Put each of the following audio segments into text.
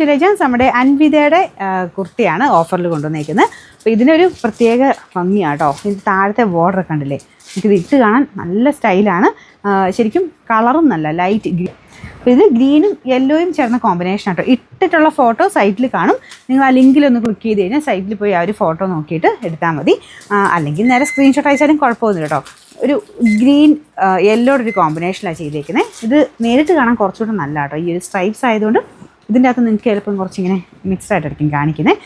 To legends നമ്മുടെ അൻവിതയുടെ കുർത്തിയാണ് ഓഫറിൽ കൊണ്ടുവന്നേക്കുന്നത്. അപ്പോൾ ഇതിനൊരു പ്രത്യേക ഭംഗിയാണ് കേട്ടോ. ഇത് താഴത്തെ ബോർഡർ കണ്ടില്ലേ, എനിക്കിത് ഇട്ട് കാണാൻ നല്ല സ്റ്റൈലാണ്. ശരിക്കും കളറും നല്ല ലൈറ്റ് ഗ്രീൻ. അപ്പോൾ ഇത് ഗ്രീനും യെല്ലോയും ചേർന്ന കോമ്പിനേഷൻ ആട്ടോ. ഇട്ടിട്ടുള്ള ഫോട്ടോ സൈറ്റിൽ കാണും. നിങ്ങൾ ആ ലിങ്കിലൊന്ന് ക്ലിക്ക് ചെയ്ത് കഴിഞ്ഞാൽ സൈറ്റിൽ പോയി ആ ഒരു ഫോട്ടോ നോക്കിയിട്ട് എടുത്താൽ മതി. അല്ലെങ്കിൽ നേരെ സ്ക്രീൻഷോട്ട് അയച്ചാലും കുഴപ്പമൊന്നുമില്ല കേട്ടോ. ഒരു ഗ്രീൻ യെല്ലോയുടെ ഒരു കോമ്പിനേഷനിലാണ് ചെയ്തേക്കുന്നത്. ഇത് നേരിട്ട് കാണാൻ കുറച്ചുകൂടെ നല്ല കേട്ടോ. ഈ ഒരു സ്ട്രൈപ്സ് ആയതുകൊണ്ട് ഇതിൻ്റെ അകത്ത് നിങ്ങൾക്ക് ചിലപ്പം കുറച്ചിങ്ങനെ മിക്സ്ഡ് ആയിട്ടായിരിക്കും കാണിക്കുന്നത്.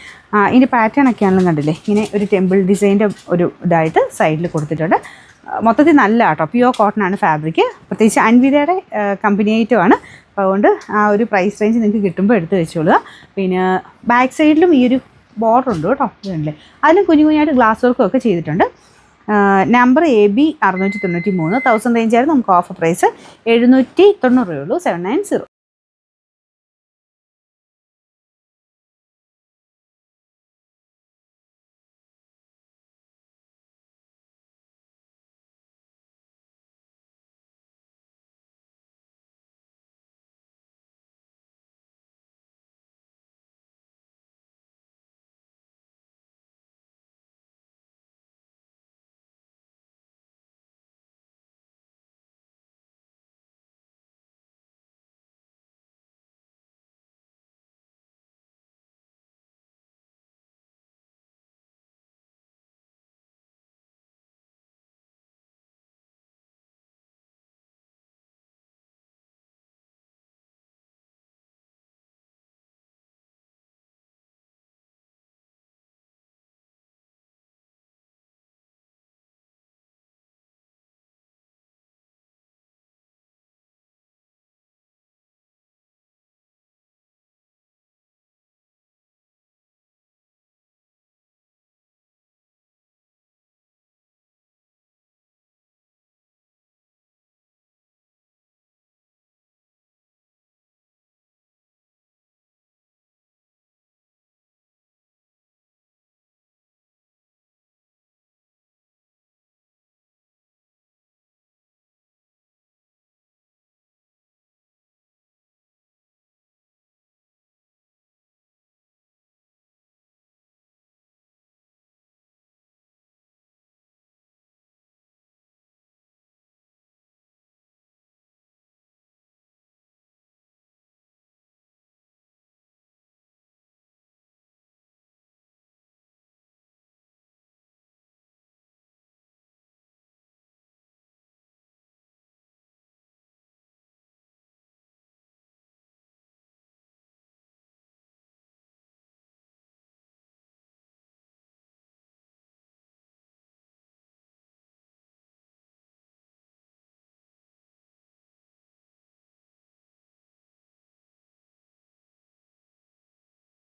ഇതിൻ്റെ പാറ്റേൺ ഒക്കെ ആണെങ്കിലും കണ്ടില്ലേ, ഇങ്ങനെ ഒരു ടെമ്പിൾ ഡിസൈൻ്റെ ഒരു ഇതായിട്ട് സൈഡിൽ കൊടുത്തിട്ടുണ്ട്. മൊത്തത്തിൽ നല്ല കേട്ടോ. പ്യുവർ കോട്ടൺ ആണ് ഫാബ്രിക്. പ്രത്യേകിച്ച് അൻവിതയുടെ കമ്പനി ഐറ്റമാണ്. അപ്പോൾ അതുകൊണ്ട് ആ ഒരു പ്രൈസ് റേഞ്ച് നിങ്ങൾക്ക് കിട്ടുമ്പോൾ എടുത്ത് വെച്ചോളുക. പിന്നെ ബാക്ക് സൈഡിലും ഈ ഒരു ബോർഡർ ഉണ്ട് കേട്ടോ. ഇതുണ്ടല്ലേ, അതിലും കുഞ്ഞു കുഞ്ഞായിട്ട് ഗ്ലാസ് വർക്കും ഒക്കെ ചെയ്തിട്ടുണ്ട്. Number AB 693, 1000 റേഞ്ചായിരുന്നു. നമുക്ക് ഓഫർ പ്രൈസ് 790 രൂപയുള്ളൂ. 790.